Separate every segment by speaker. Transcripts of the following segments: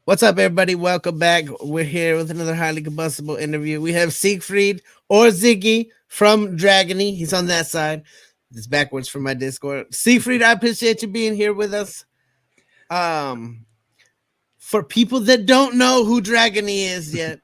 Speaker 1: What's up, everybody? Welcome back. We're here with another highly combustible interview. We have Siegfried or Ziggy from Dragony. He's on that side. It's backwards from my Discord. Siegfried, I appreciate you being here with us. Um, for people that don't know who Dragony is yet,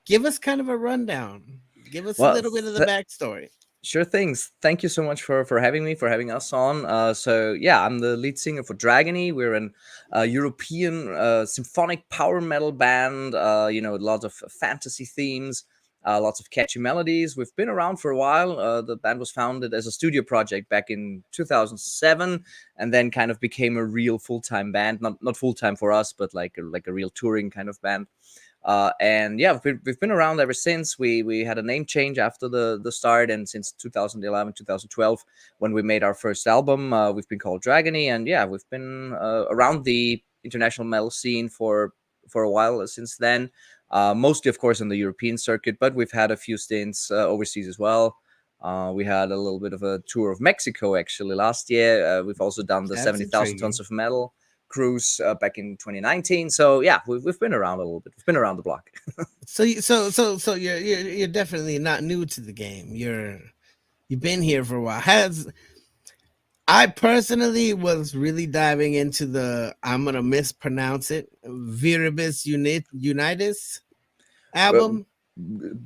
Speaker 1: give us kind of a rundown. Give us a
Speaker 2: Well,
Speaker 1: little bit of the backstory.
Speaker 2: sure things. Thank you so much for having me, for having us on. So yeah, I'm the lead singer for Dragony. We're an European symphonic power metal band. Lots of fantasy themes, lots of catchy melodies. We've been around for a while. The band was founded as a studio project back in 2007, and then kind of became a real full time band. Not full time for us, but like a real touring kind of band. And yeah, we've been around ever since. We had a name change after the start, and since 2011, 2012, when we made our first album, we've been called Dragony. And yeah, we've been around the international metal scene for a while since then. Mostly, of course, on the European circuit, but we've had a few stints overseas as well. We had a little bit of a tour of Mexico actually last year. We've also done the
Speaker 1: That's
Speaker 2: 70,000 tons
Speaker 1: intriguing.
Speaker 2: of metal cruise back in 2019. So yeah, we've been around a little bit. We've been around the block.
Speaker 1: So you're definitely not new to the game. You've been here for a while. Has I personally was really diving into the I'm gonna mispronounce it Viribus Unitis
Speaker 2: Uh,
Speaker 1: album.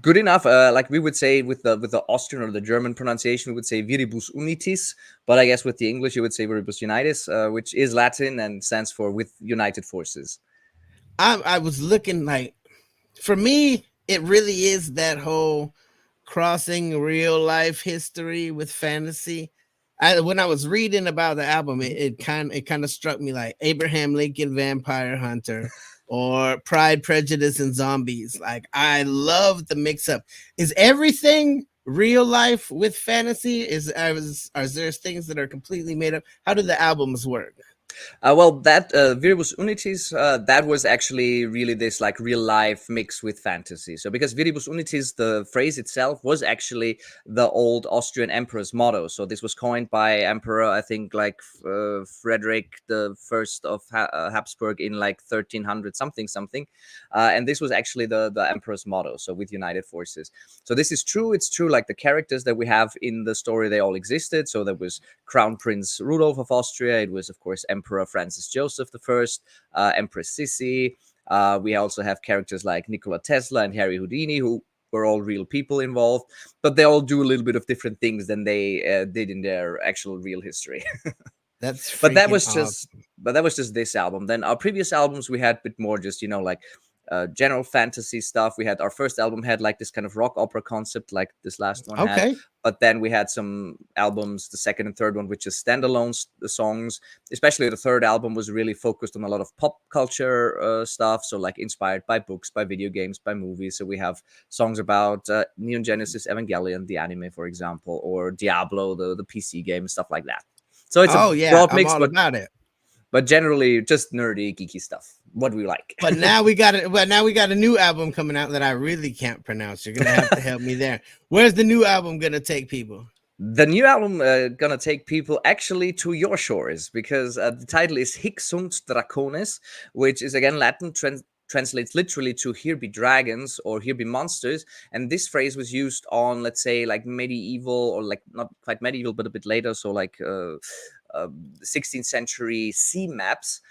Speaker 2: Good enough. Like we would say with the Austrian or the German pronunciation, we would say Viribus Unitis, but I guess with the English, you would say Viribus Unitis, which is Latin and stands for with United Forces.
Speaker 1: I was looking like for me, it really is that whole crossing real life history with fantasy. When I was reading about the album,
Speaker 2: Mhm.
Speaker 1: it kind of struck me like Abraham Lincoln Vampire Hunter or Pride, Prejudice, and Zombies. Like I love the mix up. Is everything real life with fantasy? Are there things that are completely made up? How do the albums work?
Speaker 2: Well, that Viribus Unitis, that was actually really this like real life mix with fantasy. So because Viribus Unitis, the phrase itself was actually the old Austrian emperor's motto. So this was coined by Emperor, I think, like Frederick the First of Habsburg in like 1300 something something, and this was actually the emperor's motto. So with United Forces. So this is true. It's true. Like the characters that we have in the story, they all existed. So there was Crown Prince Rudolph of Austria. It was, of course, Emperor Francis Joseph the First, Empress Sissi. We also have characters like Nikola Tesla and Harry Houdini, who were all real people involved, but they all do a little bit of different things than they did in their actual real history.
Speaker 1: That's
Speaker 2: but that
Speaker 1: freaking
Speaker 2: was just
Speaker 1: awesome.
Speaker 2: but that was just this album. Then our previous albums we had a bit more just like general fantasy stuff. We had our first album had like this kind of rock opera concept like this last one had,
Speaker 1: Okay.
Speaker 2: but then we had some albums, the second and third one, which is standalone songs. Especially the third album was really focused on a lot of pop culture stuff, so like inspired by books, by video games, by movies. So we have songs about Neon Genesis Evangelion, the anime, for example, or Diablo, the PC game, stuff like that. So it's a
Speaker 1: Oh yeah,
Speaker 2: broad
Speaker 1: I'm
Speaker 2: mix,
Speaker 1: all
Speaker 2: but
Speaker 1: about it.
Speaker 2: generally just nerdy, geeky stuff. What we like.
Speaker 1: But now we got a new album coming out that I really can't pronounce. You're gonna have to help me there. Where's the new album gonna take people?
Speaker 2: The new album gonna take people actually to your shores because the title is Hic sunt Dracones, which is again Latin. Translates literally to "here be dragons" or "here be monsters," and this phrase was used on, let's say, like medieval, or like not quite medieval but a bit later, so like 16th century sea maps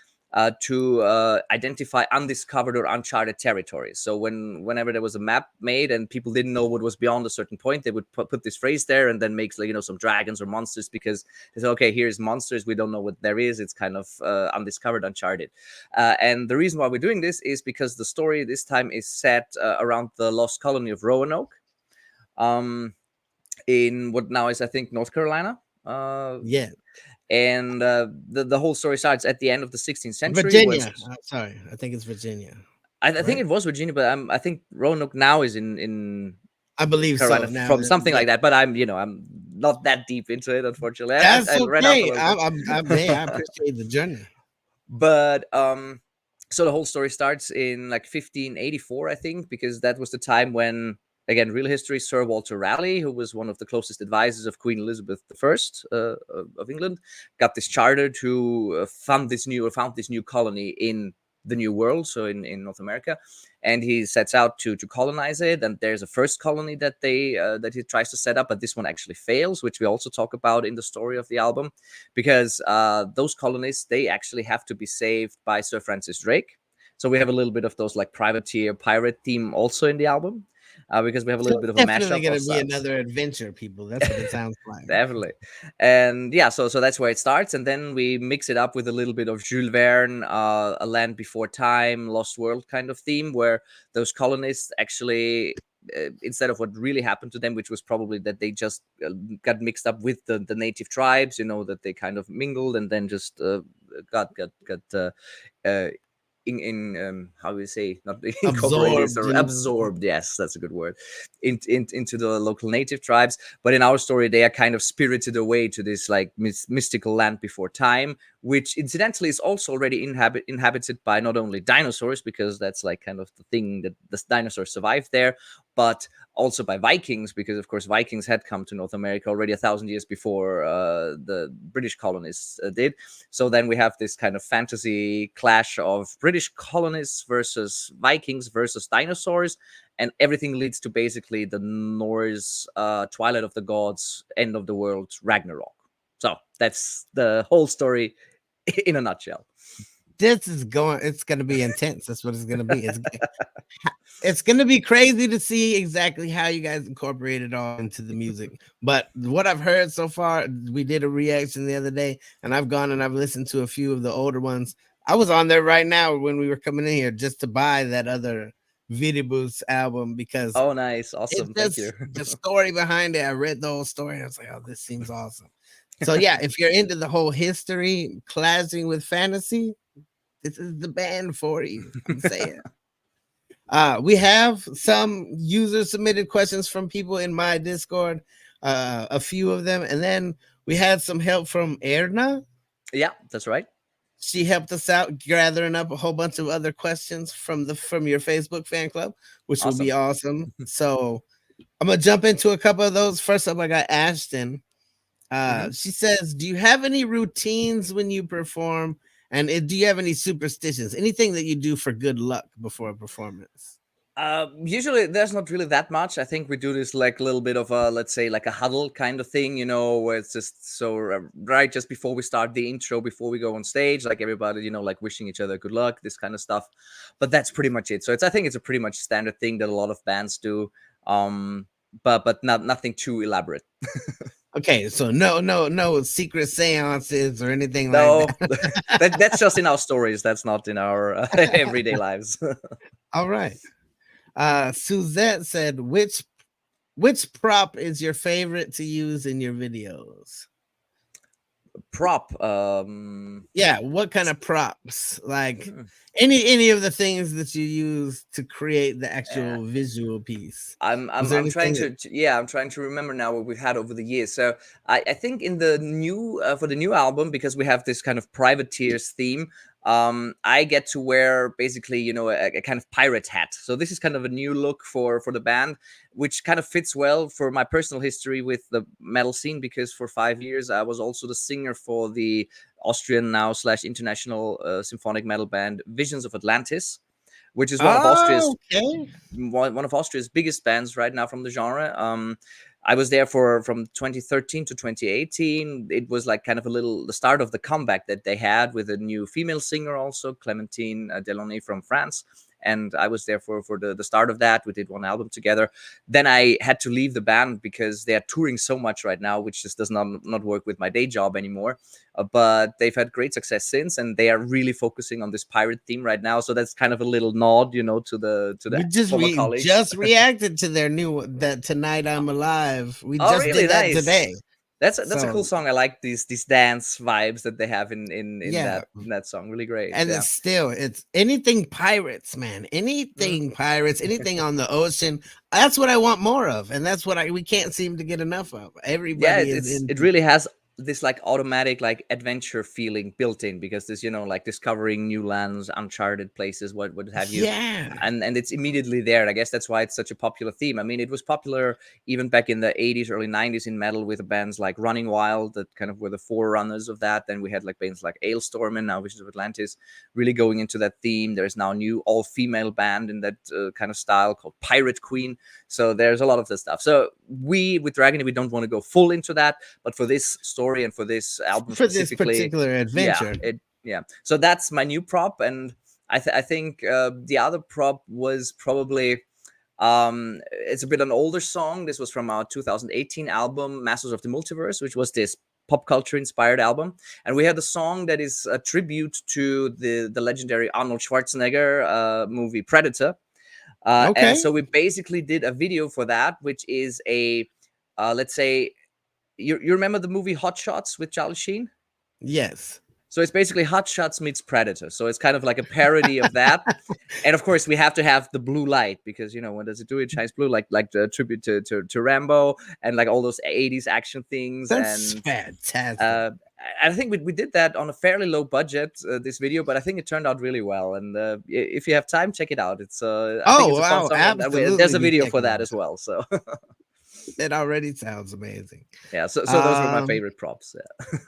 Speaker 2: to identify undiscovered or uncharted territories. So whenever there was a map made and people didn't know what was beyond a certain point, they would put this phrase there and then makes like some dragons or monsters, because they say, okay, here's monsters, we don't know what there is. It's kind of undiscovered, uncharted. And the reason why we're doing this is because the story this time is set around the lost colony of Roanoke, um, in what now is, I think, North Carolina.
Speaker 1: Yeah,
Speaker 2: And the whole story starts at the end of the 16th century when
Speaker 1: Virginia. Sorry, I think it's Virginia,
Speaker 2: I think
Speaker 1: right?
Speaker 2: it was Virginia, but I think Roanoke now is in
Speaker 1: I believe so.
Speaker 2: Carolina,
Speaker 1: Now,
Speaker 2: from something
Speaker 1: yeah,
Speaker 2: like that. But I'm not that deep into it, unfortunately.
Speaker 1: that's
Speaker 2: I read up a
Speaker 1: okay.
Speaker 2: little bit.
Speaker 1: Hey, I appreciate the journey.
Speaker 2: But so the whole story starts in like 1584, I think, because that was the time when, again, real history, Sir Walter Raleigh, who was one of the closest advisors of Queen Elizabeth I of England, got this charter to found this new colony in the New World, so in North America, and he sets out to colonize it. And there's a first colony that that he tries to set up, but this one actually fails, which we also talk about in the story of the album, because those colonies, they actually have to be saved by Sir Francis Drake. So we have a little bit of those like privateer pirate theme also in the album, because we have a little
Speaker 1: So
Speaker 2: bit
Speaker 1: it's
Speaker 2: of a
Speaker 1: definitely
Speaker 2: mashup
Speaker 1: going
Speaker 2: of
Speaker 1: to be
Speaker 2: styles.
Speaker 1: another adventure, people. That's what it sounds like.
Speaker 2: Definitely. And yeah, so that's where it starts, and then we mix it up with a little bit of Jules Verne, A Land Before Time, Lost World kind of theme, where those colonists actually, instead of what really happened to them, which was probably that they just got mixed up with the native tribes, that they kind of mingled and then just got uh, in how do you say, not incorporated
Speaker 1: Absorbed
Speaker 2: or absorbed, yes, that's a good word, into the local native tribes. But in our story, they are kind of spirited away to this like mystical land before time, which incidentally is also already inhabited by not only dinosaurs, because that's like kind of the thing that the dinosaurs survived there, but also by Vikings, because of course Vikings had come to North America already 1,000 years before the British colonists did. So then we have this kind of fantasy clash of British colonists versus Vikings versus dinosaurs, and everything leads to basically the Norse Twilight of the Gods, end of the world, Ragnarok. So that's the whole story in a nutshell.
Speaker 1: It's going to be intense. That's what it's going to be. It's going to be crazy to see exactly how you guys incorporate it all into the music. But what I've heard so far, we did a reaction the other day, and I've gone and I've listened to a few of the older ones. I was on there right now when we were coming in here just to buy that other Vidibus album, because
Speaker 2: Oh, nice.
Speaker 1: it's
Speaker 2: Awesome. Thank you.
Speaker 1: just the story behind it. I read the whole story and I was like, oh, this seems awesome. So yeah, if you're into the whole history clashing with fantasy, this is the band for you. I'm saying. We have some user submitted questions from people in my Discord, a few of them, and then we had some help from Erna.
Speaker 2: Yeah, that's right.
Speaker 1: She helped us out gathering up a whole bunch of other questions from your Facebook fan club, which will be awesome. So I'm gonna jump into a couple of those. First up, I got Ashton. She says, do you have any routines when you perform? And do you have any superstitions? Anything that you do for good luck before a performance?
Speaker 2: Usually there's not really that much. I think we do this like a little bit of a, let's say, like a huddle kind of thing, where it's just so right just before we start the intro, before we go on stage, like everybody, like wishing each other good luck, this kind of stuff. But that's pretty much it. So I think it's a pretty much standard thing that a lot of bands do. But nothing too elaborate.
Speaker 1: Okay, so no secret seances or anything
Speaker 2: No,
Speaker 1: like that.
Speaker 2: that's just in our stories. That's not in our everyday lives.
Speaker 1: All right. Suzette said, which prop is your favorite to use in your videos?
Speaker 2: Prop.
Speaker 1: Yeah, what kind of props? Like any of the things that you use to create the actual visual piece.
Speaker 2: I'm trying I'm trying to remember now what we've had over the years. So I think in the new for the new album, because we have this kind of privateers theme, I get to wear basically a kind of pirate hat. So this is kind of a new look for the band, which kind of fits well for my personal history with the metal scene, because for 5 years I was also the singer for the Austrian now / international symphonic metal band Visions of Atlantis, which is one of Austria's biggest bands right now from the genre. I was there from 2013 to 2018. It was like kind of the start of the comeback that they had with a new female singer, also Clementine Delaunay from France. And I was there for the start of that. We did one album together. Then I had to leave the band because they are touring so much right now, which just does not work with my day job anymore. But they've had great success since, and they are really focusing on this pirate theme right now. So that's kind of a little nod, to the former colleagues.
Speaker 1: Just reacted to their new that Tonight I'm Alive. We just
Speaker 2: really
Speaker 1: did that
Speaker 2: nice.
Speaker 1: Today.
Speaker 2: That's a cool song. I like these dance vibes that they have in that song. Really great.
Speaker 1: And it's anything pirates, man. Anything pirates, anything on the ocean. That's what I want more of, and that's what we can't seem to get enough of. Everybody
Speaker 2: it really has this like automatic like adventure feeling built in, because there's, you know, like discovering new lands, uncharted places, what have you.
Speaker 1: Yeah.
Speaker 2: And it's immediately there. And I guess that's why it's such a popular theme. I mean, it was popular even back in the 80s, early 90s in metal, with bands like Running Wild that kind of were the forerunners of that. Then we had like bands like Ailstorm and now Visions of Atlantis really going into that theme. There's now a new all-female band in that kind of style called Pirate Queen. So there's a lot of this stuff. So we with Dragony, we don't want to go full into that, but for this story and for this album
Speaker 1: For this
Speaker 2: specifically,
Speaker 1: particular adventure.
Speaker 2: yeah. So that's my new prop, and I think the other prop was probably it's a bit an older song. This was from our 2018 album Masters of the Multiverse, which was this pop culture inspired album, and we had a song that is a tribute to the legendary Arnold Schwarzenegger movie Predator. And
Speaker 1: Okay.
Speaker 2: so we basically did a video for that, which is a let's say, you remember the movie Hot Shots with Charlie Sheen?
Speaker 1: Yes.
Speaker 2: So it's basically Hot Shots meets Predator. So it's kind of like a parody of that. And of course, we have to have the blue light because, you know, when does it do? It shines blue, like the tribute to Rambo and like all those 80s action things.
Speaker 1: That's
Speaker 2: And
Speaker 1: fantastic.
Speaker 2: I think we did that on a fairly low budget, this video, but I think it turned out really well. And if you have time, check it out. It's I think it's a fun
Speaker 1: Wow,
Speaker 2: song, and
Speaker 1: absolutely
Speaker 2: there's a
Speaker 1: be
Speaker 2: video for
Speaker 1: checking
Speaker 2: that
Speaker 1: it
Speaker 2: as
Speaker 1: out.
Speaker 2: well. So
Speaker 1: It already sounds amazing.
Speaker 2: yeah, so those were my favorite props. Yeah.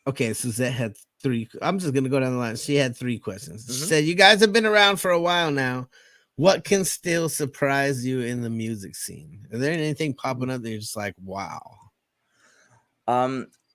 Speaker 1: Okay, Suzette had 3. I'm just gonna go down the line. She had 3 questions. She
Speaker 2: Mhm.
Speaker 1: said, "You guys have been around for a while now. What can still surprise you in the music scene? Is there anything popping up that you're just like, wow?"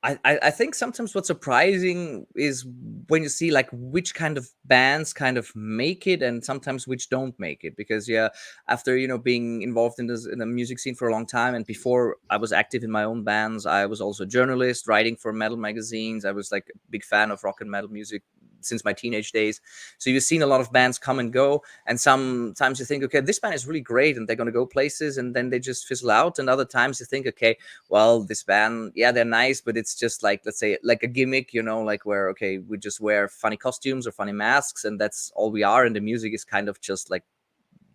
Speaker 2: I think sometimes what's surprising is when you see like which kind of bands kind of make it and sometimes which don't make it. Because yeah, after, you know, being involved in the music scene for a long time, and before I was active in my own bands, I was also a journalist writing for metal magazines. I was like a big fan of rock and metal music since my teenage days. So you've seen a lot of bands come and go, and sometimes you think, okay, this band is really great and they're going to go places, and then they just fizzle out. And other times you think, okay, well, this band, yeah, they're nice, but it's just like, let's say, like a gimmick, you know, like where, okay, we just wear funny costumes or funny masks and that's all we are, and the music is kind of just like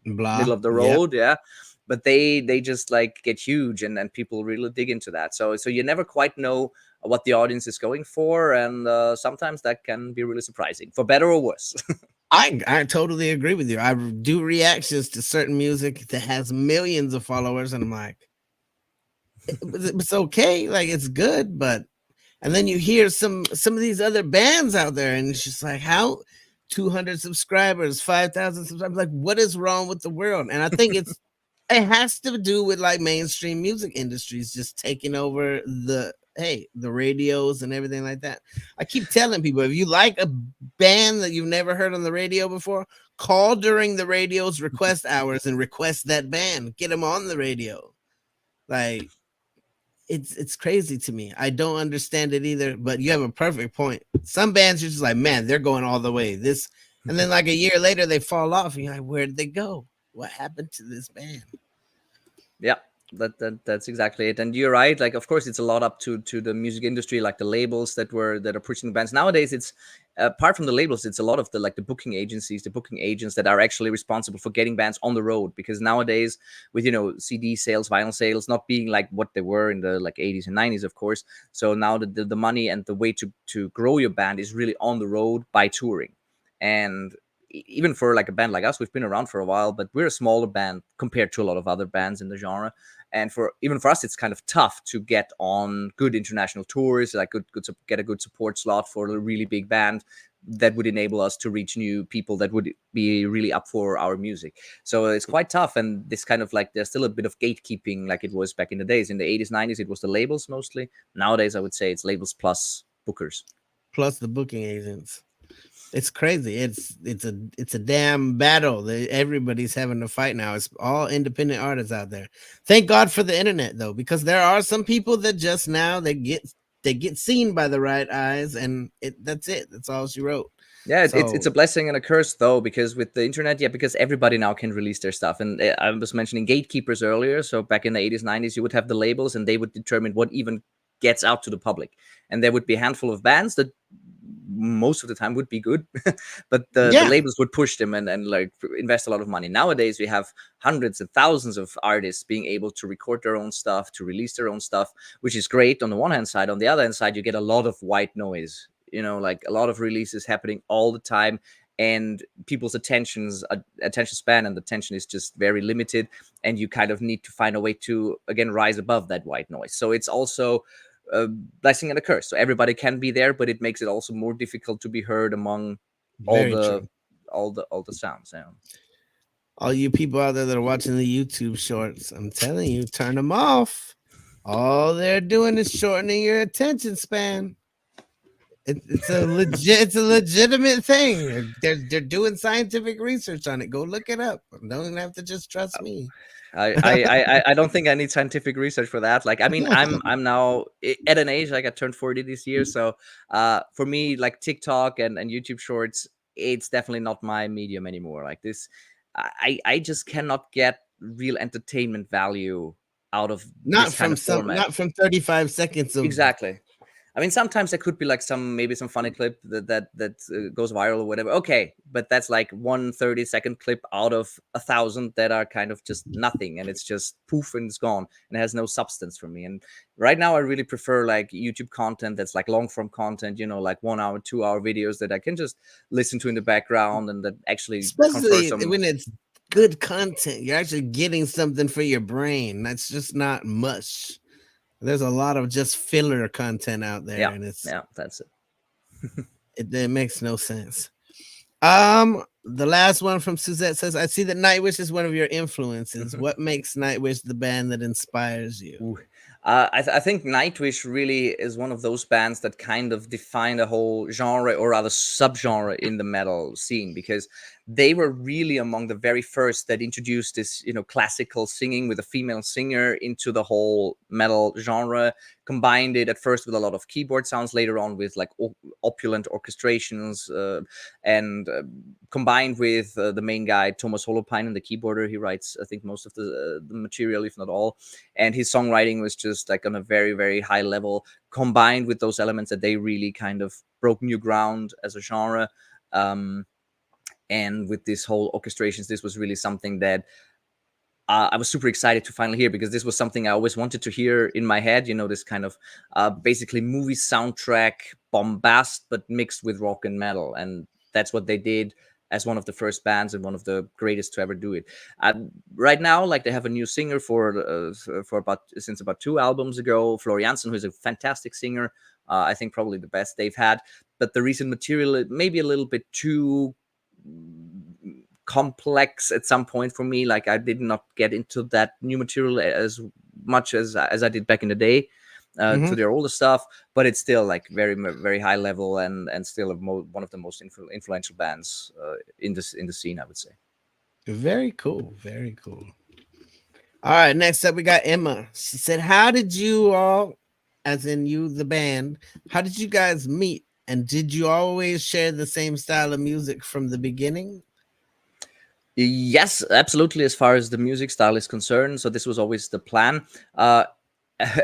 Speaker 1: Blah.
Speaker 2: middle of the
Speaker 1: Yep.
Speaker 2: road. Yeah, but they just like get huge, and then people really dig into that. So you never quite know what the audience is going for, and sometimes that can be really surprising, for better or worse.
Speaker 1: I totally agree with you. I do reactions to certain music that has millions of followers, and I'm like, it's okay, like it's good, but and then you hear some of these other bands out there, and it's just like, how 200 subscribers, 5,000 subscribers, like what is wrong with the world? And I think it has to do with like mainstream music industries just taking over the radios and everything like that. I keep telling people, if you like a band that you've never heard on the radio before, call during the radio's request hours and request that band, get them on the radio. Like it's crazy to me. I don't understand it either, but you have a perfect point. Some bands you're just like, man, they're going all the way. This, and then like a year later they fall off, and you're like, where did they go? What happened to this band?
Speaker 2: Yeah, that's exactly it. And you're right, like of course it's a lot up to the music industry, like the labels that are pushing the bands nowadays. It's apart from the labels, it's a lot of the like the booking agencies, the booking agents that are actually responsible for getting bands on the road. Because nowadays, with, you know, CD sales, vinyl sales not being like what they were in the like 80s and 90s, of course, so now the money and the way to grow your band is really on the road by touring. And even for like a band like us, we've been around for a while, but we're a smaller band compared to a lot of other bands in the genre. And for us, it's kind of tough to get on good international tours, like get a good support slot for a really big band that would enable us to reach new people that would be really up for our music. So it's quite tough. And this kind of like, there's still a bit of gatekeeping like it was back in the days. In the 80s, 90s, it was the labels mostly. Nowadays, I would say it's labels plus bookers.
Speaker 1: Plus the booking agents. It's crazy. It's a damn battle that everybody's having to fight now. It's all independent artists out there. Thank God for the internet though, because there are some people that just now they get seen by the right eyes, and that's it. That's all she wrote.
Speaker 2: Yeah,
Speaker 1: So
Speaker 2: it's a blessing and a curse though, because with the internet, yeah, because everybody now can release their stuff. And I was mentioning gatekeepers earlier. So back in the 80s, 90s, you would have the labels, and they would determine what even gets out to the public. And there would be a handful of bands that most of the time would be good, but the
Speaker 1: Yeah,
Speaker 2: labels would push them and like invest a lot of money. Nowadays we have hundreds and thousands of artists being able to record their own stuff, to release their own stuff, which is great on the one hand side. On the other hand side, you get a lot of white noise, like a lot of releases happening all the time, and people's attention span and attention is just very limited, and you kind of need to find a way to again rise above that white noise. So it's also a blessing and a curse. So everybody can be there, but it makes it also more difficult to be heard among all
Speaker 1: very
Speaker 2: the
Speaker 1: true.
Speaker 2: all the sounds. Yeah.
Speaker 1: All you people out there that are watching the YouTube shorts, I'm telling you, turn them off. All they're doing is shortening your attention span. It's a legitimate thing. They're doing scientific research on it. Go look it up. Don't even have to just trust me.
Speaker 2: I don't think I need scientific research for that. Like, I mean, I'm now at an age, like I turned 40 this year. So for me, like TikTok and YouTube shorts, it's definitely not my medium anymore. Like this, I just cannot get real entertainment value out of this kind of format.
Speaker 1: Not from 35 seconds of
Speaker 2: Exactly. I mean, sometimes there could be like maybe some funny clip that goes viral or whatever. Okay, but that's like 1 30-second clip out of 1,000 that are kind of just nothing, and it's just poof and it's gone, and it has no substance for me. And right now, I really prefer like YouTube content that's like long form content, like 1 hour, 2 hour videos that I can just listen to in the background and that actually confer
Speaker 1: especially
Speaker 2: some.
Speaker 1: when it's good content. You're actually getting something for your brain. That's just not mush. There's a lot of just filler content out there,
Speaker 2: Yeah,
Speaker 1: and
Speaker 2: that's it.
Speaker 1: it makes no sense. The last one from Suzette says, "I see that Nightwish is one of your influences. What makes Nightwish the band that inspires you?"
Speaker 2: Ooh. I think Nightwish really is one of those bands that kind of defined a whole genre, or rather subgenre, in the metal scene, because they were really among the very first that introduced this, classical singing with a female singer into the whole metal genre. Combined it at first with a lot of keyboard sounds, later on with like opulent orchestrations, and combined with the main guy Thomas Holopainen, the keyboarder. He writes, I think, most of the material, if not all, and his songwriting was just like on a very, very high level, combined with those elements that they really kind of broke new ground as a genre. And with this whole orchestrations, this was really something that I was super excited to finally hear, because this was something I always wanted to hear in my head, this kind of basically movie soundtrack bombast, but mixed with rock and metal. And that's what they did as one of the first bands and one of the greatest to ever do it. Right now, like, they have a new singer since about 2 albums ago, Floriansen, who is a fantastic singer. I think probably the best they've had. But the recent material, maybe a little bit too complex at some point for me. Like, I did not get into that new material as much as I did back in the day, to their older stuff, but it's still like very, very high level, and still one of the most influential bands in the scene, I would say.
Speaker 1: Very cool. Very cool. All right, next up we got Emma. She said, "How did you all, as in you, the band, how did you guys meet? And did you always share the same style of music from the beginning?"
Speaker 2: Yes, absolutely. As far as the music style is concerned, so this was always the plan.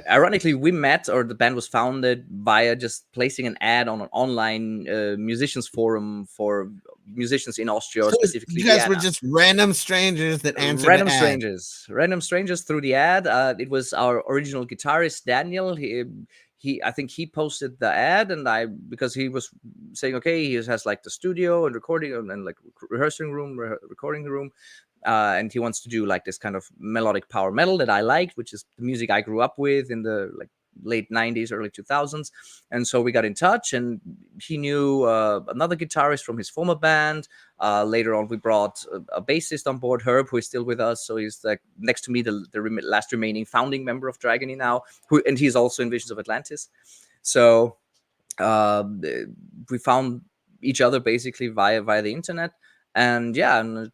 Speaker 2: Ironically, we met, or the band was founded via just placing an ad on an online musicians forum for musicians in Austria, or
Speaker 1: So
Speaker 2: specifically
Speaker 1: you guys were
Speaker 2: Vienna.
Speaker 1: just random strangers that answered the ad.
Speaker 2: Random strangers through the ad. It was our original guitarist Daniel. I think he posted the ad, and because he was saying, okay, he has like the studio and recording and like rehearsing room, recording room, and he wants to do like this kind of melodic power metal that I liked, which is the music I grew up with in the like late 90s, early 2000s. And so we got in touch, and he knew another guitarist from his former band. Later on, we brought a bassist on board, Herb, who is still with us. So he's like next to me, the last remaining founding member of Dragony now, and he's also in Visions of Atlantis. So we found each other basically via the internet, and yeah, and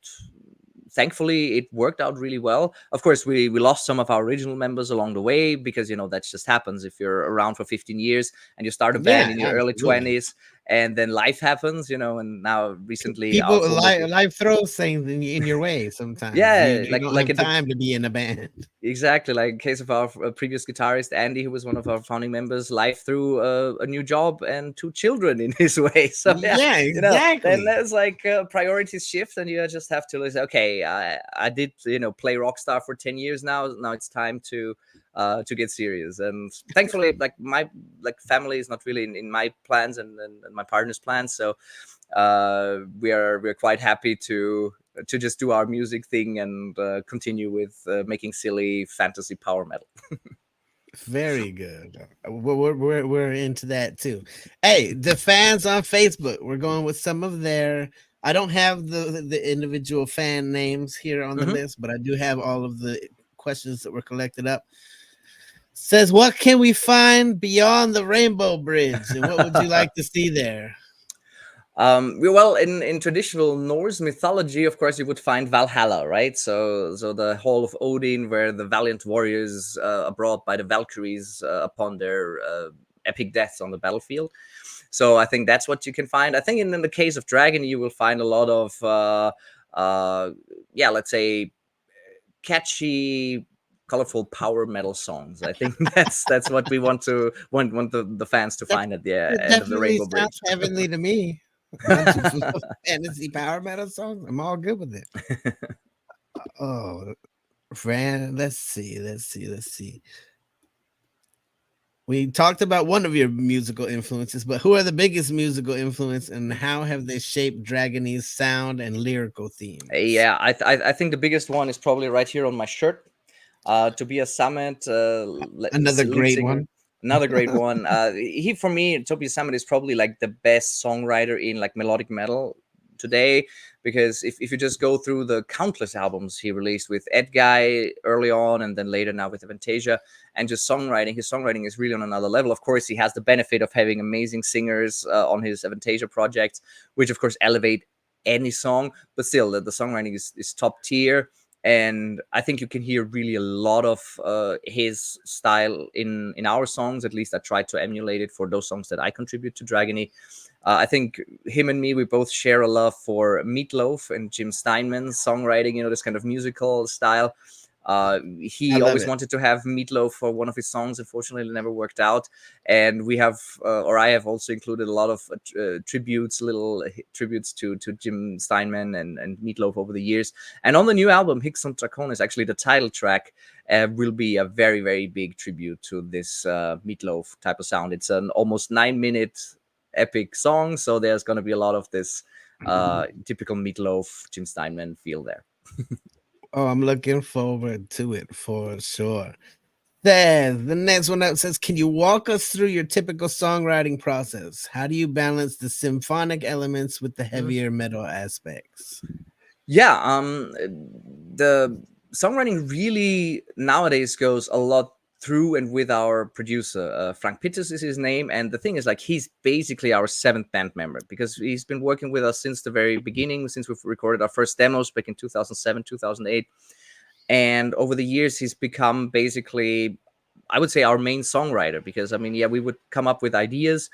Speaker 2: thankfully it worked out really well. Of course, we lost some of our original members along the way, because that just happens if you're around for 15 years and you start a band
Speaker 1: Yeah,
Speaker 2: in your early
Speaker 1: absolutely.
Speaker 2: 20s. and then life happens, and now recently our
Speaker 1: People
Speaker 2: former
Speaker 1: life throws things in your way sometimes. You,
Speaker 2: yeah,
Speaker 1: you
Speaker 2: like
Speaker 1: don't
Speaker 2: like
Speaker 1: have
Speaker 2: in the
Speaker 1: time to be in a band.
Speaker 2: exactly, like in case of our previous guitarist Andy, who was one of our founding members, life threw a new job and two children in his way. So yeah,
Speaker 1: Yeah,
Speaker 2: then
Speaker 1: exactly.
Speaker 2: there's like priorities shift, and you just have to say, okay, I did play rockstar for 10 years now. Now it's time to get serious. And thankfully, like my family is not really in my plans and my partner's plans, so we're quite happy to just do our music thing and continue with making silly fantasy power metal.
Speaker 1: Very good. We're into that too. Hey, the fans on Facebook, we're going with some of their. I don't have the individual fan names here on the
Speaker 2: Mhm.
Speaker 1: list, but I do have all of the questions that were collected up. Says, what can we find beyond the Rainbow Bridge, and what would you like to see there?
Speaker 2: Well, in traditional Norse mythology, of course, you would find Valhalla, right? So the Hall of Odin, where the valiant warriors are brought by the Valkyries upon their epic deaths on the battlefield. So I think that's what you can find. I think in the case of Dragon, you will find a lot of yeah, let's say catchy, colorful power metal songs. I think that's what we want the fans to find at the
Speaker 1: It
Speaker 2: end of the
Speaker 1: definitely
Speaker 2: Rainbow
Speaker 1: sounds
Speaker 2: Bridge.
Speaker 1: heavenly to me. A bunch of fantasy power metal songs. I'm all good with it. Oh, Fran, let's see. We talked about one of your musical influences, but who are the biggest musical influence and how have they shaped Dragony's sound and lyrical themes?
Speaker 2: Yeah, I think the biggest one is probably right here on my shirt. Tobias Sammet,
Speaker 1: Another
Speaker 2: lead
Speaker 1: great
Speaker 2: singer,
Speaker 1: one.
Speaker 2: another great one. He for me, Tobias Sammet is probably like the best songwriter in like melodic metal today, because if you just go through the countless albums he released with Ed Guy early on and then later now with Avantasia, and just songwriting, his songwriting is really on another level. Of course, he has the benefit of having amazing singers on his Avantasia projects, which of course elevate any song, but still the songwriting is top tier. And I think you can hear really a lot of his style in our songs. At least I tried to emulate it for those songs that I contribute to Dragony. I think him and me, we both share a love for Meatloaf and Jim Steinman's songwriting, this kind of musical style.
Speaker 1: I
Speaker 2: He
Speaker 1: love
Speaker 2: always
Speaker 1: it.
Speaker 2: wanted to have Meatloaf for one of his songs. Unfortunately, it never worked out. And we have, or I have also included a lot of tributes, little tributes to Jim Steinman and Meatloaf over the years. And on the new album, Hicks on Draconis, actually the title track will be a very, very big tribute to this Meatloaf type of sound. It's an almost 9-minute epic song, so there's going to be a lot of this typical Meatloaf, Jim Steinman feel there.
Speaker 1: Oh, I'm looking forward to it for sure. Then the next one up says, can you walk us through your typical songwriting process? How do you balance the symphonic elements with the heavier metal aspects?
Speaker 2: Yeah, the songwriting really nowadays goes a lot through and with our producer. Frank Pittis is his name, and the thing is, like, he's basically our seventh band member because he's been working with us since the very beginning, since we've recorded our first demos back in 2007, 2008. And over the years, he's become basically, I would say, our main songwriter, because I mean, yeah, we would come up with ideas.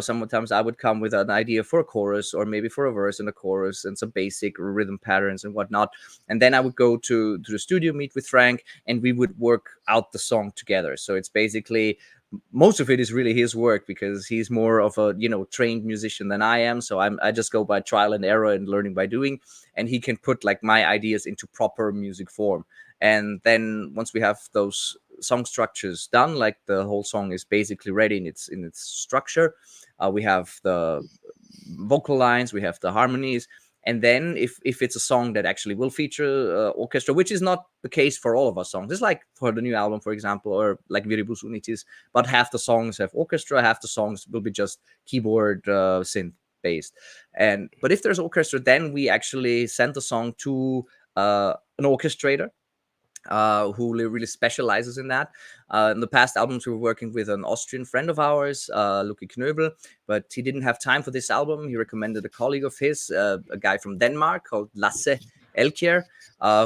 Speaker 2: Sometimes I would come with an idea for a chorus or maybe for a verse and a chorus and some basic rhythm patterns and whatnot. And then I would go to the studio, meet with Frank, and we would work out the song together. So it's basically, most of it is really his work because he's more of a trained musician than I am. So I just go by trial and error and learning by doing, and he can put like my ideas into proper music form. And then once we have those song structures done, like the whole song is basically ready in its structure, we have the vocal lines, we have the harmonies. And then if it's a song that actually will feature orchestra, which is not the case for all of our songs, it's like for the new album, for example, or like Viribus Unitis, but half the songs have orchestra, half the songs will be just keyboard synth based. And but if there's orchestra, then we actually send the song to an orchestrator who really specializes in that. In the past albums, we were working with an Austrian friend of ours, Luki Knöbel, but he didn't have time for this album. He recommended a colleague of his, a guy from Denmark called Lasse Elkjær,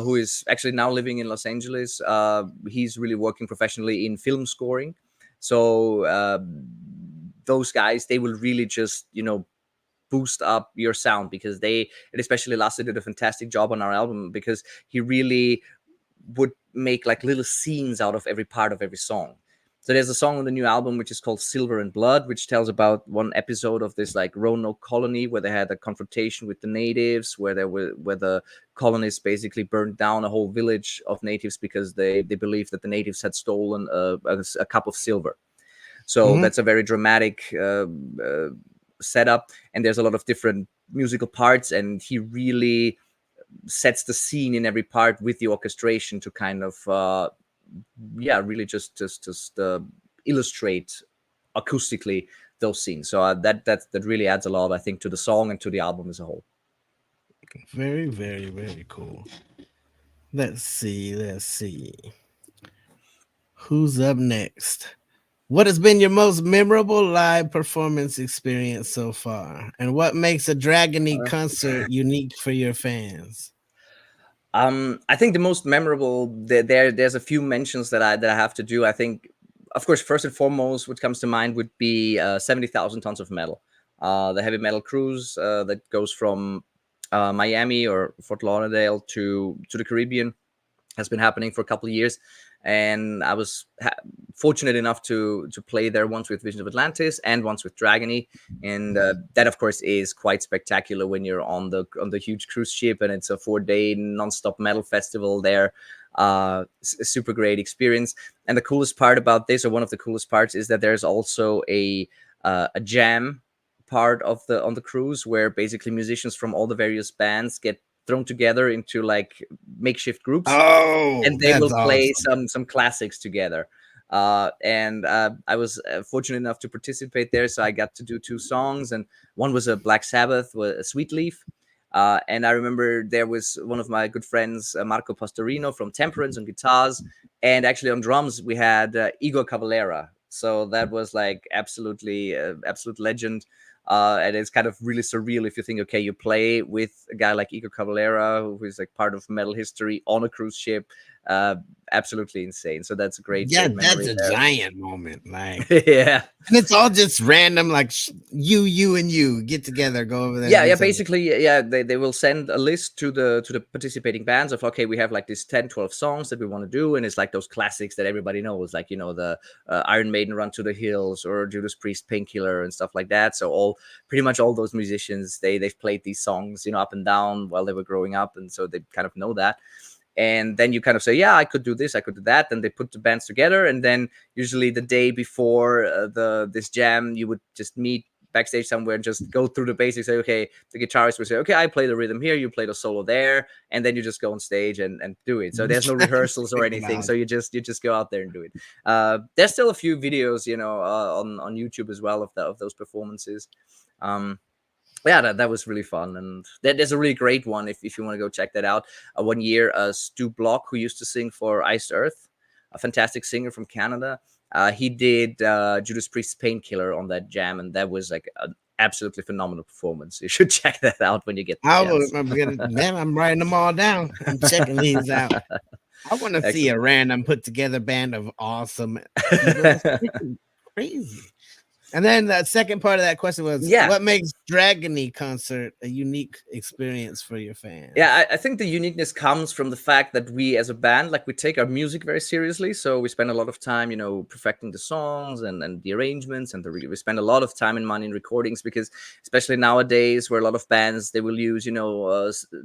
Speaker 2: who is actually now living in Los Angeles. He's really working professionally in film scoring. So those guys, they will really just, boost up your sound, because it especially Lasse did a fantastic job on our album, because he really would make like little scenes out of every part of every song. So there's a song on the new album which is called Silver and Blood, which tells about one episode of this like Roanoke colony where they had a confrontation with the natives, where the colonists basically burned down a whole village of natives because they believed that the natives had stolen a cup of silver. So that's a very dramatic setup, and there's a lot of different musical parts, and he really sets the scene in every part with the orchestration to kind of really just illustrate acoustically those scenes. So that really adds a lot, I think, to the song and to the album as a whole.
Speaker 1: Very, very, very cool. Let's see. Who's up next? What has been your most memorable live performance experience so far? And what makes a Dragony concert unique for your fans?
Speaker 2: I think the most memorable, there's a few mentions that I have to do. I think, of course, first and foremost, what comes to mind would be 70,000 Tons of Metal, the heavy metal cruise that goes from Miami or Fort Lauderdale to the Caribbean, has been happening for a couple of years. And I was fortunate enough to play there once with Vision of Atlantis and once with Dragony, and that of course is quite spectacular when you're on the huge cruise ship and it's a 4-day non-stop metal festival there. Super great experience. And the coolest part about this, or one of the coolest parts, is that there's also a jam part of on the cruise, where basically musicians from all the various bands get thrown together into like makeshift groups, and they will play some classics together. And I was fortunate enough to participate there, so I got to do 2 songs, and one was a Black Sabbath, a Sweet Leaf. And I remember there was one of my good friends, Marco Pastorino from Temperance on guitars, and actually on drums we had Igor Cavalera. So that was like absolute legend. And it's kind of really surreal if you think, okay, you play with a guy like Igor Cavalera, who is like part of metal history on a cruise ship. Absolutely insane. So that's a great memory.
Speaker 1: That's a giant moment. Like,
Speaker 2: yeah.
Speaker 1: And it's all just random, like you and you get together, go over there.
Speaker 2: Yeah, basically, yeah, they will send a list to the participating bands of, okay, we have like this 10, 12 songs that we want to do, and it's like those classics that everybody knows, like, the Iron Maiden Run to the Hills or Judas Priest Painkiller and stuff like that. So pretty much all those musicians, they've played these songs, up and down while they were growing up, and so they kind of know that. And then you kind of say, yeah, I could do this, I could do that. Then they put the bands together, and then usually the day before this jam, you would just meet backstage somewhere and just go through the basics. Say, okay, the guitarist would say, okay, I play the rhythm here, you play the solo there, and then you just go on stage and do it. So there's no rehearsals or anything. So you just go out there and do it. There's still a few videos, on YouTube as well of those performances. Yeah, that was really fun, and there's a really great one if you want to go check that out. One year, Stu Block, who used to sing for Iced Earth, a fantastic singer from Canada, he did Judas Priest's Painkiller on that jam, and that was like an absolutely phenomenal performance. You should check that out when you get the chance.
Speaker 1: Man, I'm writing them all down. I'm checking these out. I want to see a random put together band of awesome people. Crazy. And then the second part of that question was, what makes Dragony concert a unique experience for your fans?
Speaker 2: Yeah, I think the uniqueness comes from the fact that we as a band, like, we take our music very seriously. So we spend a lot of time, perfecting the songs and the arrangements, and we spend a lot of time and money in recordings, because especially nowadays where a lot of bands, they will use,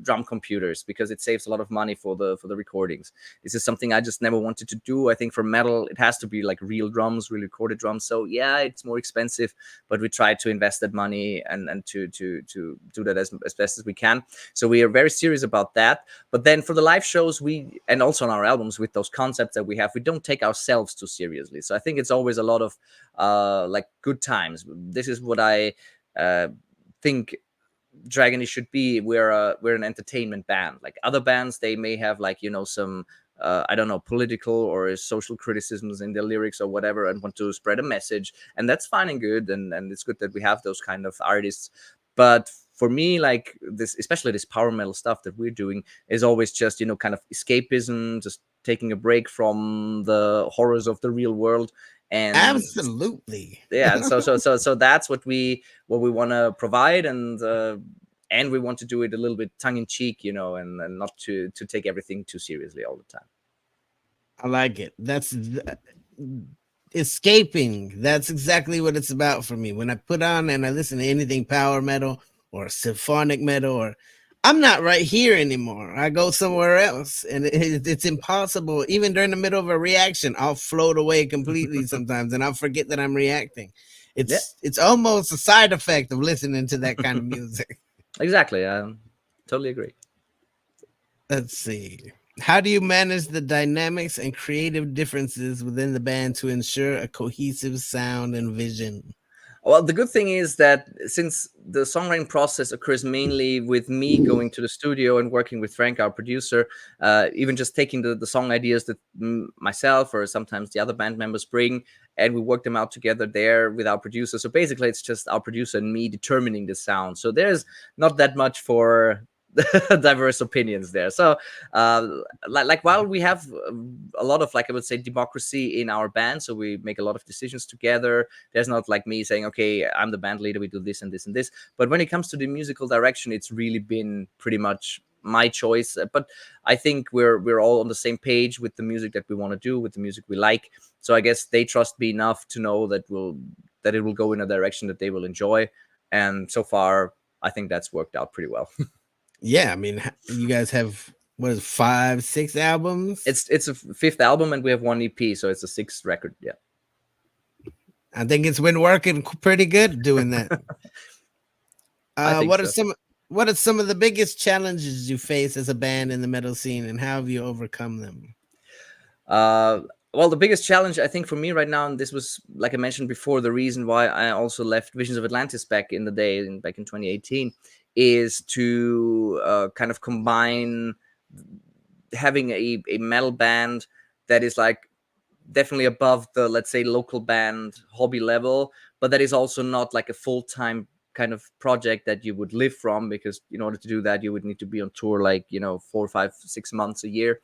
Speaker 2: drum computers, because it saves a lot of money for the recordings. This is something I just never wanted to do. I think for metal, it has to be like real drums, real recorded drums. So yeah, it's more expensive, but we try to invest that money and to do that as best as we can. So we are very serious about that. But then for the live shows, and also on our albums, with those concepts that we have, we don't take ourselves too seriously. So I think it's always a lot of like good times. This is what I think Dragony should be. We're an entertainment band. Like other bands, they may have like some I don't know, political or social criticisms in their lyrics or whatever, and want to spread a message, and that's fine and good, and it's good that we have those kind of artists. But for me, like this, especially this power metal stuff that we're doing, is always just kind of escapism, just taking a break from the horrors of the real world, And
Speaker 1: Absolutely.
Speaker 2: yeah, and so that's what we want to provide, and we want to do it a little bit tongue in cheek, and not to take everything too seriously all the time.
Speaker 1: I like it. Escaping. That's exactly what it's about for me. When I put on and I listen to anything power metal or symphonic metal, or I'm not right here anymore. I go somewhere else, and it's impossible. Even during the middle of a reaction, I'll float away completely sometimes, and I'll forget that I'm reacting.
Speaker 2: Yeah.
Speaker 1: It's almost a side effect of listening to that kind of music.
Speaker 2: Exactly. I totally agree.
Speaker 1: Let's see. How do you manage the dynamics and creative differences within the band to ensure a cohesive sound and vision?
Speaker 2: Well, the good thing is that since the songwriting process occurs mainly with me going to the studio and working with Frank, our producer, even just taking the song ideas that myself or sometimes the other band members bring, and we work them out together there with our producer. So basically, it's just our producer and me determining the sound. So there's not that much for diverse opinions there. So like while we have a lot of, like, I would say, democracy in our band, so we make a lot of decisions together. There's not like me saying, okay, I'm the band leader, we do this and this and this. But when it comes to the musical direction, it's really been pretty much my choice. But I think we're all on the same page with the music that we want to do, with the music we like. So I guess they trust me enough to know that it will go in a direction that they will enjoy. And so far, I think that's worked out pretty well.
Speaker 1: Yeah, I mean, you guys have what is 5, 6 albums?
Speaker 2: It's a fifth album, and we have one EP, so it's a sixth record. Yeah,
Speaker 1: I think it's been working pretty good doing that.
Speaker 2: I think
Speaker 1: What are
Speaker 2: so.
Speaker 1: some of the biggest challenges you face as a band in the metal scene, and how have you overcome them?
Speaker 2: Well, the biggest challenge I think for me right now, and this was, like I mentioned before, the reason why I also left Visions of Atlantis back in the day, back in 2018, is to kind of combine having a metal band that is like definitely above the, let's say, local band hobby level, but that is also not like a full-time kind of project that you would live from, because in order to do that you would need to be on tour like 4, 5, 6 months a year,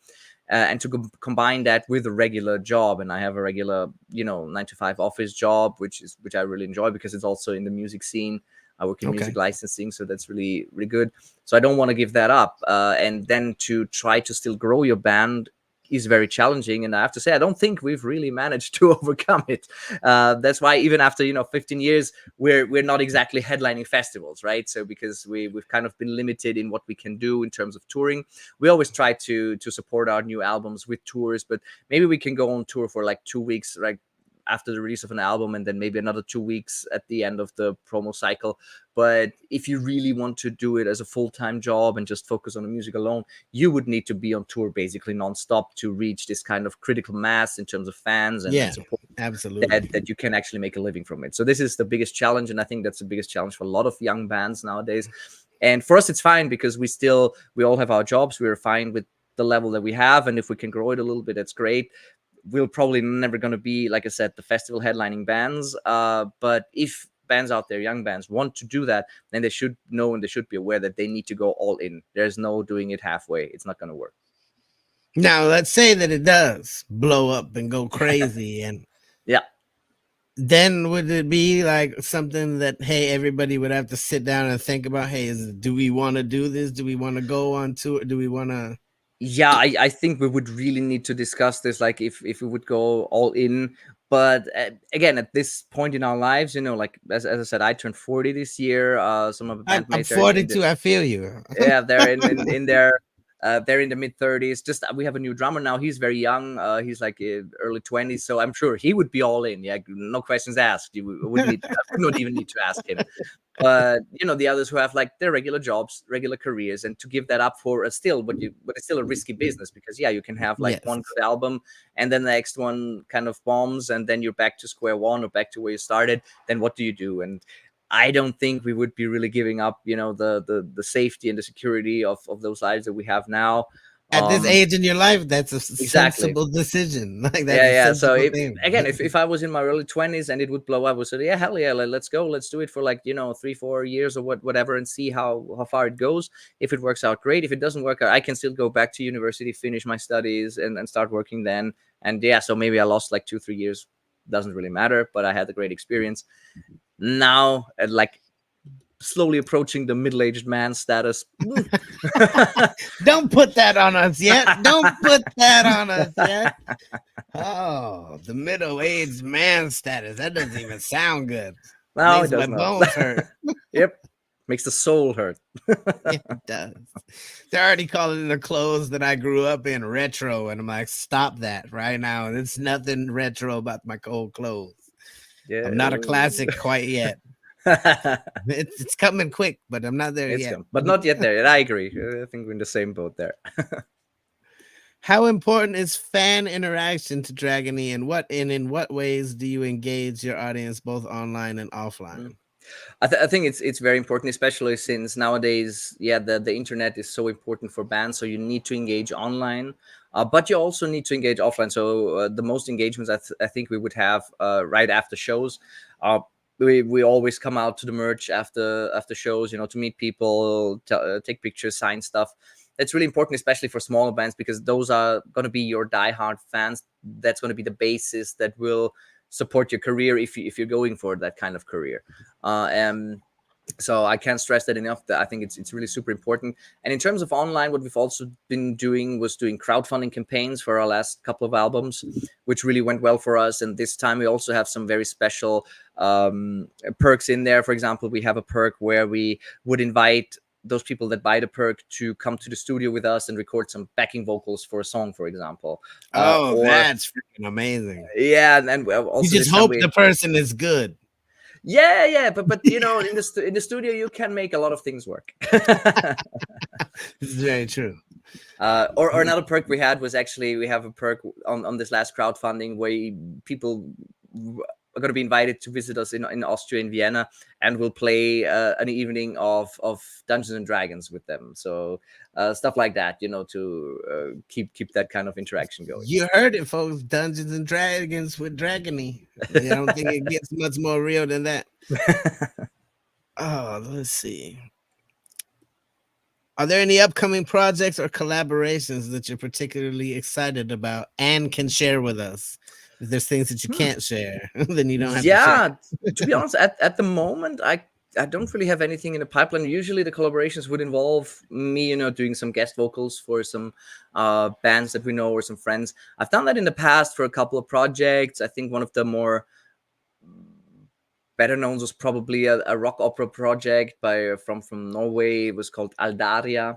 Speaker 2: and to combine that with a regular job. And I have a regular 9 to 5 office job, which I really enjoy, because it's also in the music scene. I work in music licensing, so that's really, really good. So I don't want to give that up, and then to try to still grow your band is very challenging. And I have to say, I don't think we've really managed to overcome it. That's why even after 15 years, we're not exactly headlining festivals, right? So because we've kind of been limited in what we can do in terms of touring. We always try to support our new albums with tours, but maybe we can go on tour for like 2 weeks, right, after the release of an album, and then maybe another 2 weeks at the end of the promo cycle. But if you really want to do it as a full-time job and just focus on the music alone, you would need to be on tour basically nonstop to reach this kind of critical mass in terms of fans and support,
Speaker 1: absolutely,
Speaker 2: that you can actually make a living from it. So this is the biggest challenge, and I think that's the biggest challenge for a lot of young bands nowadays. And for us, it's fine, because we all have our jobs. We're fine with the level that we have, and if we can grow it a little bit, that's great. We're probably never going to be, like I said, the festival headlining bands. But if bands out there, young bands, want to do that, then they should know and they should be aware that they need to go all in. There's no doing it halfway. It's not going to work.
Speaker 1: Now, let's say that it does blow up and go crazy, and
Speaker 2: yeah.
Speaker 1: Then would it be like something that, hey, everybody would have to sit down and think about, hey, do we want to do this? Do we want to go on tour? Do we want to?
Speaker 2: Yeah, I think we would really need to discuss this, like if we would go all in. But again, at this point in our lives, like as I said, I turned 40 this year. Some of the
Speaker 1: I'm
Speaker 2: bandmates are in
Speaker 1: 42. I feel you.
Speaker 2: yeah, they're in their they're in the mid 30s. Just we have a new drummer now. He's very young. He's like early 20s, so I'm sure he would be all in. Yeah, no questions asked. You would need. I would not even need to ask him. But the others who have like their regular jobs, regular careers, and to give that up for but it's still a risky business, because you can have like one good album and then the next one kind of bombs, and then you're back to square one or back to where you started. Then what do you do? And I don't think we would be really giving up, the safety and the security of those lives that we have now.
Speaker 1: At this age in your life, that's a
Speaker 2: Exactly.
Speaker 1: sensible decision. Like that's
Speaker 2: yeah.
Speaker 1: a
Speaker 2: So
Speaker 1: thing.
Speaker 2: if I was in my early 20s and it would blow up, I would say, yeah, hell yeah, let's go, let's do it for like 3-4 years or whatever, and see how far it goes. If it works out, great. If it doesn't work out, I can still go back to university, finish my studies, and start working then. And yeah, so maybe I lost like 2-3 years doesn't really matter, but I had a great experience. Now, like slowly approaching the middle-aged man status.
Speaker 1: Don't put that on us yet. Don't put that on us yet. Oh, the middle-aged man status. That doesn't even sound good.
Speaker 2: No,
Speaker 1: Makes
Speaker 2: it does
Speaker 1: my
Speaker 2: not.
Speaker 1: bones hurt.
Speaker 2: Yep. Makes the soul hurt.
Speaker 1: It does. They're already calling the clothes that I grew up in retro, and I'm like, stop that right now. There's nothing retro about my old clothes.
Speaker 2: Yeah.
Speaker 1: I'm not a classic quite yet. It's coming quick, but I'm not there yet.
Speaker 2: But not yet there. I agree. I think we're in the same boat there.
Speaker 1: How important is fan interaction to Dragony, and in what ways do you engage your audience both online and offline?
Speaker 2: I think it's very important, especially since nowadays, the internet is so important for bands. So you need to engage online, but you also need to engage offline. So the most engagements I think we would have right after shows. We always come out to the merch after shows, to meet people, take pictures, sign stuff. That's really important, especially for smaller bands, because those are going to be your diehard fans. That's going to be the basis that will support your career if you're going for that kind of career. So I can't stress that enough, that I think it's really super important. And in terms of online, what we've also been doing was doing crowdfunding campaigns for our last couple of albums, which really went well for us. And this time we also have some very special perks in there. For example, we have a perk where we would invite those people that buy the perk to come to the studio with us and record some backing vocals for a song, for example.
Speaker 1: That's freaking amazing.
Speaker 2: Yeah, and also
Speaker 1: you just hope the person is good.
Speaker 2: Yeah, but in the studio you can make a lot of things work.
Speaker 1: This is very true.
Speaker 2: Or another perk we had was actually, we have a perk on this last crowdfunding where people are going to be invited to visit us in Austria, in Vienna, and we'll play an evening of Dungeons and Dragons with them. So stuff like that, to keep that kind of interaction going.
Speaker 1: You heard it, folks. Dungeons and Dragons with Dragony. I don't think it gets much more real than that. Oh, let's see. Are there any upcoming projects or collaborations that you're particularly excited about and can share with us? If there's things that you can't share, then you don't have to share.
Speaker 2: To be honest, at the moment, I don't really have anything in the pipeline. Usually the collaborations would involve me, doing some guest vocals for some bands that we know or some friends. I've done that in the past for a couple of projects. I think one of the more better known was probably a rock opera project from Norway. It was called Aldaria.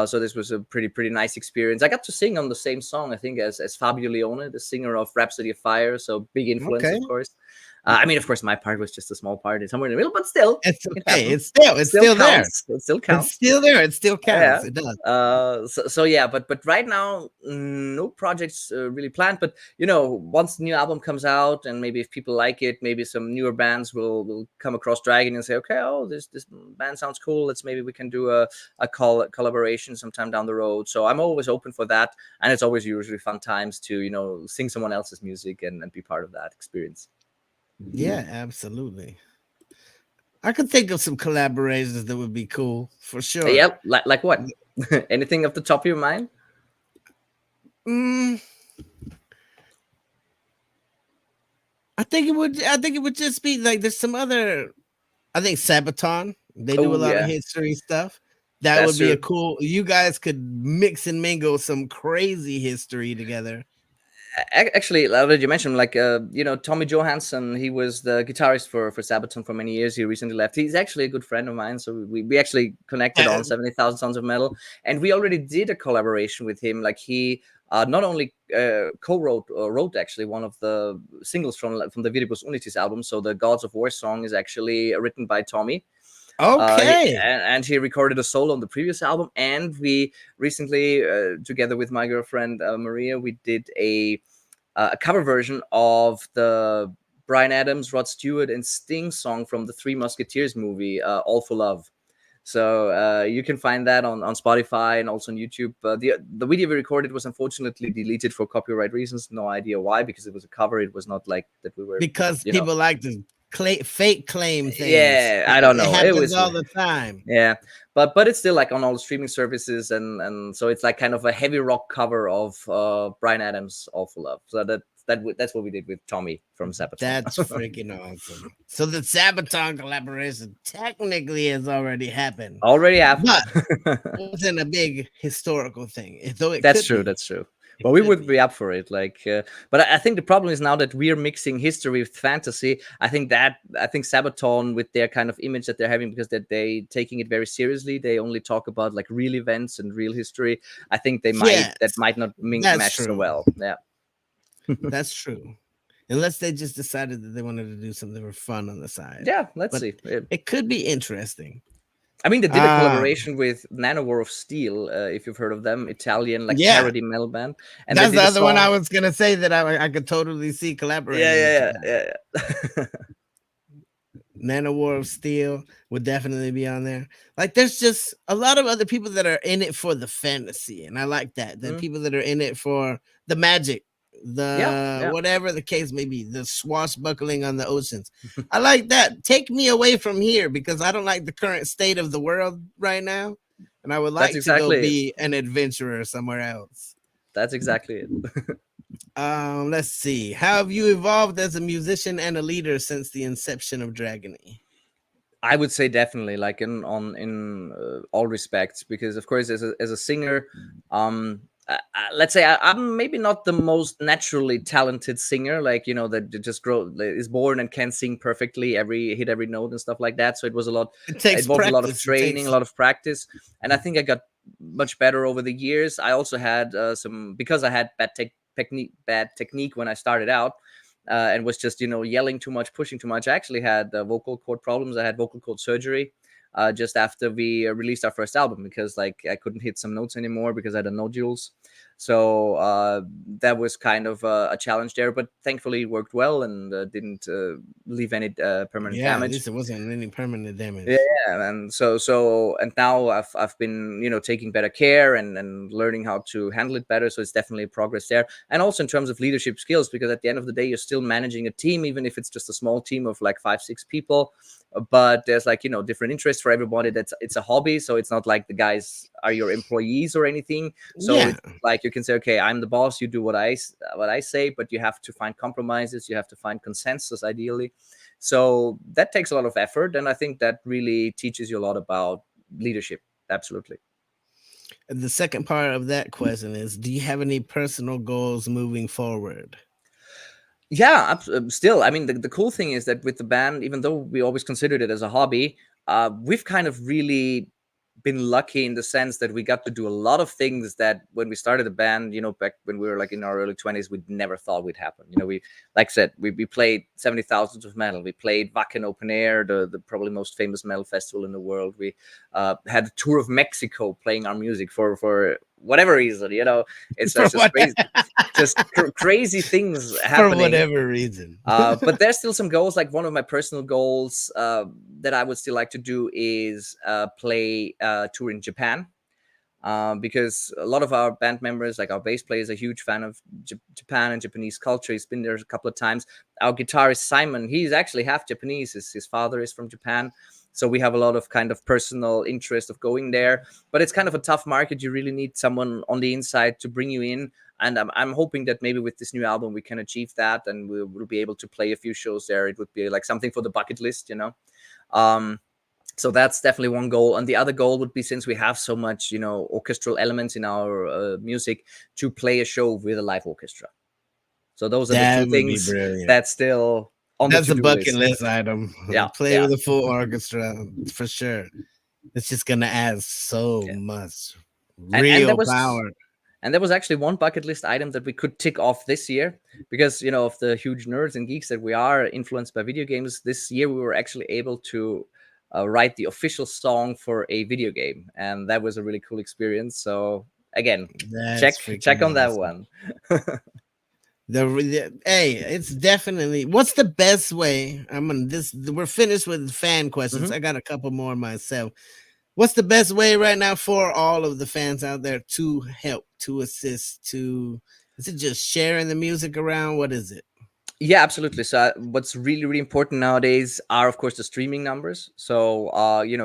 Speaker 2: So this was a pretty nice experience. I got to sing on the same song, I think, as Fabio Leone, the singer of Rhapsody of Fire. So big influence, of course. I mean, of course, my part was just a small part, somewhere in the middle, but still,
Speaker 1: it's okay. It's still there.
Speaker 2: It still counts.
Speaker 1: It's still there. It still counts.
Speaker 2: Yeah.
Speaker 1: It does.
Speaker 2: So yeah, but right now, no projects really planned. But once the new album comes out, and maybe if people like it, maybe some newer bands will come across Dragony and say, okay, this band sounds cool. Maybe we can do a collaboration sometime down the road. So I'm always open for that, and it's always usually fun times to sing someone else's music and be part of that experience.
Speaker 1: Yeah, absolutely. I could think of some collaborations that would be cool for sure.
Speaker 2: Yep, like what? Anything off the top of your mind?
Speaker 1: I think it would just be like there's some other. I think Sabaton. They do a lot of history stuff. That would be a cool. You guys could mix and mingle some crazy history together.
Speaker 2: Actually, now that you mentioned, Tommy Johansson, he was the guitarist for Sabaton for many years. He recently left. He's actually a good friend of mine, so we actually connected on 70,000 Sons of Metal, and we already did a collaboration with him. Like he not only co-wrote or wrote actually one of the singles from the Viribus Unitis album. So the Gods of War song is actually written by Tommy.
Speaker 1: Okay.
Speaker 2: And he recorded a solo on the previous album, and we recently, together with my girlfriend Maria, we did a cover version of the Bryan Adams, Rod Stewart, and Sting song from the Three Musketeers movie, All for Love. So you can find that on Spotify and also on YouTube. The video we recorded was unfortunately deleted for copyright reasons. No idea why, because it was a cover. It was not like that we were,
Speaker 1: because people like to fake claim things.
Speaker 2: Yeah, I don't know.
Speaker 1: It happens all the time.
Speaker 2: Yeah, but it's still like on all the streaming services, and so it's like kind of a heavy rock cover of Bryan Adams' All for Love. So that's what we did with Tommy from Sabaton.
Speaker 1: That's freaking awesome. So the Sabaton collaboration technically has already happened.
Speaker 2: Already happened.
Speaker 1: But it wasn't a big historical thing, though it
Speaker 2: That's
Speaker 1: could
Speaker 2: true.
Speaker 1: be.
Speaker 2: That's true. Well, we would be up for it. But I think the problem is now that we're mixing history with fantasy. I think Sabaton, with their kind of image that they're having, because they taking it very seriously. They only talk about like real events and real history. I think that might not match so well. Yeah,
Speaker 1: that's true. Unless they just decided that they wanted to do something for fun on the side.
Speaker 2: Yeah, let's see.
Speaker 1: It could be interesting.
Speaker 2: I mean, they did a collaboration with Nanowar of Steel, if you've heard of them, Italian parody metal band.
Speaker 1: And that's the other one I was gonna say that I could totally see collaborating.
Speaker 2: Yeah.
Speaker 1: Nanowar of Steel would definitely be on there. Like, there's just a lot of other people that are in it for the fantasy, and I like that. The people that are in it for the magic, whatever the case may be, the swashbuckling on the oceans. I like that. Take me away from here, because I don't like the current state of the world right now, and I would like to go be an adventurer somewhere else.
Speaker 2: That's exactly it.
Speaker 1: Let's see. How have you evolved as a musician and a leader since the inception of Dragony?
Speaker 2: I would say definitely, like in all respects, because of course, as a singer, let's say I'm maybe not the most naturally talented singer, like, you know, that just is born and can sing perfectly hit every note and stuff like that. So it was a lot. It involved a lot of training, a lot of practice, and I think I got much better over the years. I also had because I had bad technique when I started out, and was just, you know, yelling too much, pushing too much. I actually had vocal cord problems. I had vocal cord surgery just after we released our first album, because like I couldn't hit some notes anymore because I had nodules. So that was kind of a challenge there, but thankfully it worked well and didn't leave any permanent damage.
Speaker 1: At least it wasn't any permanent damage.
Speaker 2: Yeah, and so now I've been, you know, taking better care and learning how to handle it better. So it's definitely progress there, and also in terms of leadership skills, because at the end of the day, you're still managing a team, even if it's just a small team of like 5-6 people. But there's, like, you know, different interests for everybody. It's a hobby, so it's not like the guys are your employees or anything. So it's like you can say, okay, I'm the boss, you do what I say, but you have to find compromises, you have to find consensus ideally. So that takes a lot of effort, and I think that really teaches you a lot about leadership. Absolutely.
Speaker 1: The second part of that question is, do you have any personal goals moving forward?
Speaker 2: Yeah, still. I mean, the cool thing is that with the band, even though we always considered it as a hobby, we've kind of really been lucky in the sense that we got to do a lot of things that when we started the band, you know, back when we were like in our early 20s, we never thought would happen. You know, we, like I said, we played 70,000 of metal. We played Wacken Open Air, the probably most famous metal festival in the world. We had a tour of Mexico playing our music for whatever reason, you know. It's just crazy, crazy things happening
Speaker 1: for whatever reason.
Speaker 2: But there's still some goals. Like, one of my personal goals that I would still like to do is play tour in Japan, because a lot of our band members, like our bass player, is a huge fan of Japan and Japanese culture. He's been there a couple of times. Our guitarist Simon, he's actually half Japanese. His father is from Japan. So we have a lot of kind of personal interest of going there, but it's kind of a tough market. You really need someone on the inside to bring you in. And I'm hoping that maybe with this new album, we can achieve that, and we'll be able to play a few shows there. It would be like something for the bucket list, you know? So that's definitely one goal. And the other goal would be, since we have so much, you know, orchestral elements in our music, to play a show with a live orchestra. So those are the two things that's still on
Speaker 1: that's
Speaker 2: the
Speaker 1: a bucket list item.
Speaker 2: Yeah,
Speaker 1: play with a full orchestra for sure. It's just gonna add so much real power.
Speaker 2: And there was actually one bucket list item that we could tick off this year, because, you know, of the huge nerds and geeks that we are, influenced by video games. This year we were actually able to write the official song for a video game, and that was a really cool experience. So again, check on that one.
Speaker 1: Hey, it's definitely, what's the best way? We're finished with fan questions. I got a couple more myself. What's the best way right now for all of the fans out there to help, to assist, is it just sharing the music around? What is it?
Speaker 2: Yeah, absolutely. So what's really, really important nowadays are, of course, the streaming numbers. So,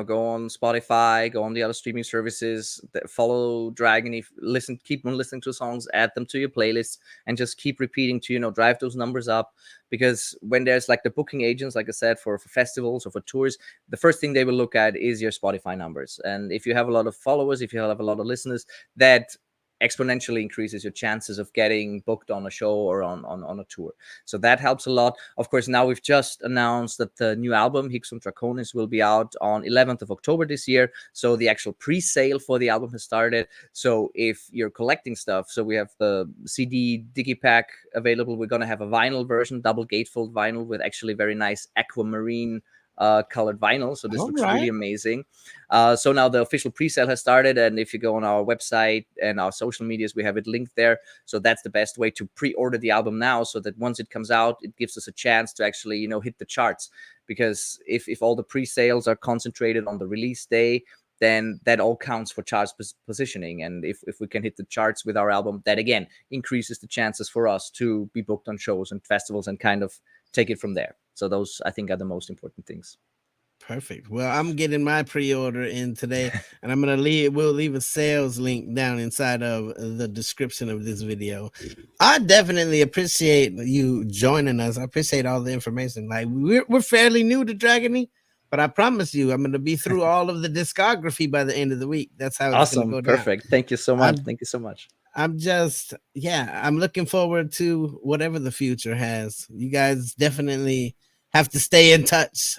Speaker 2: go on Spotify, go on the other streaming services, follow Dragony, listen, keep on listening to songs, add them to your playlist, and just keep repeating to, drive those numbers up. Because when there's like the booking agents, like I said, for festivals or for tours, the first thing they will look at is your Spotify numbers. And if you have a lot of followers, if you have a lot of listeners, that exponentially increases your chances of getting booked on a show or on a tour. So that helps a lot. Of course, now we've just announced that the new album, Higgs und Draconis, will be out on 11th of October this year. So the actual pre-sale for the album has started. So if you're collecting stuff, so we have the CD Digipack available. We're going to have a vinyl version, double gatefold vinyl with actually very nice aquamarine colored vinyl. So this
Speaker 1: All
Speaker 2: looks really
Speaker 1: right.
Speaker 2: amazing. So now the official pre-sale has started, and if you go on our website and our social medias, we have it linked there. So that's the best way to pre-order the album now, so that once it comes out, it gives us a chance to actually, hit the charts. Because if all the pre-sales are concentrated on the release day, then that all counts for charts positioning. And if we can hit the charts with our album, that again increases the chances for us to be booked on shows and festivals and kind of take it from there. So those, I think, are the most important things.
Speaker 1: Perfect. Well, I'm getting my pre-order in today, and I'm gonna leave. We'll leave a sales link down inside of the description of this video. I definitely appreciate you joining us. I appreciate all the information. Like we're fairly new to Dragony, but I promise you, I'm gonna be through all of the discography by the end of the week. That's how it's gonna
Speaker 2: Awesome.
Speaker 1: go down.
Speaker 2: Perfect. Thank you so much.
Speaker 1: I'm
Speaker 2: Thank you so much.
Speaker 1: I'm just I'm looking forward to whatever the future has. You guys definitely have to stay in touch.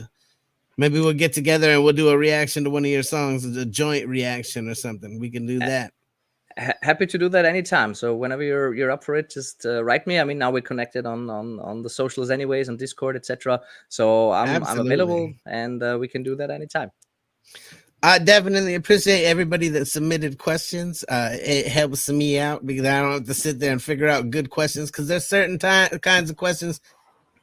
Speaker 1: Maybe we'll get together and we'll do a reaction to one of your songs, a joint reaction or something. We can do that.
Speaker 2: Happy to do that anytime. So whenever you're up for it, just write me. I mean, now we're connected on the socials anyways, on Discord, etc. So I'm available,
Speaker 1: Absolutely.
Speaker 2: and we can do that anytime.
Speaker 1: I definitely appreciate everybody that submitted questions. It helps me out because I don't have to sit there and figure out good questions, because there's certain kinds of questions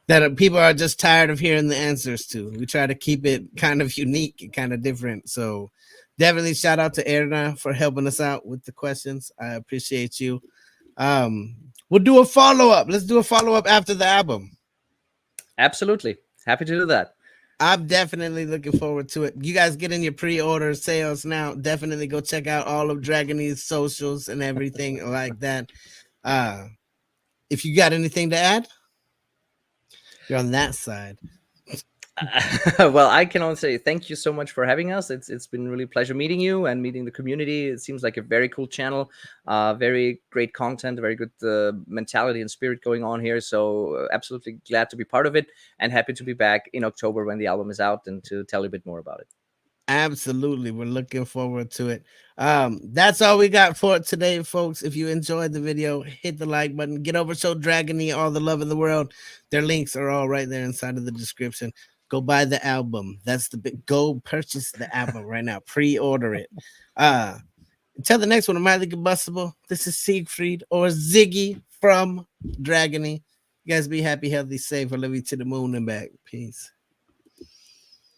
Speaker 1: that people are just tired of hearing the answers to. We try to keep it kind of unique and kind of different. So definitely shout out to Erna for helping us out with the questions. I appreciate you. We'll do a follow-up. Let's do a follow-up after the album.
Speaker 2: Absolutely. Happy to do that.
Speaker 1: I'm definitely looking forward to it. You guys get in your pre-order sales now. Definitely go check out all of Dragony's socials and everything like that. If you got anything to add, you're on that side.
Speaker 2: Well, I can only say thank you so much for having us. It's been really a pleasure meeting you and meeting the community. It seems like a very cool channel, very great content, very good mentality and spirit going on here. So absolutely glad to be part of it, and happy to be back in October when the album is out and to tell you a bit more about it.
Speaker 1: Absolutely. We're looking forward to it. That's all we got for today, folks. If you enjoyed the video, hit the like button. Get over Show Dragony all the love in the world. Their links are all right there inside of the description. Go buy the album. That's the big go purchase the album right now. Pre-order it. Until the next one, I'm highly combustible. This is Siegfried or Ziggy from Dragony. You guys be happy, healthy, safe. I love you to the moon and back. Peace.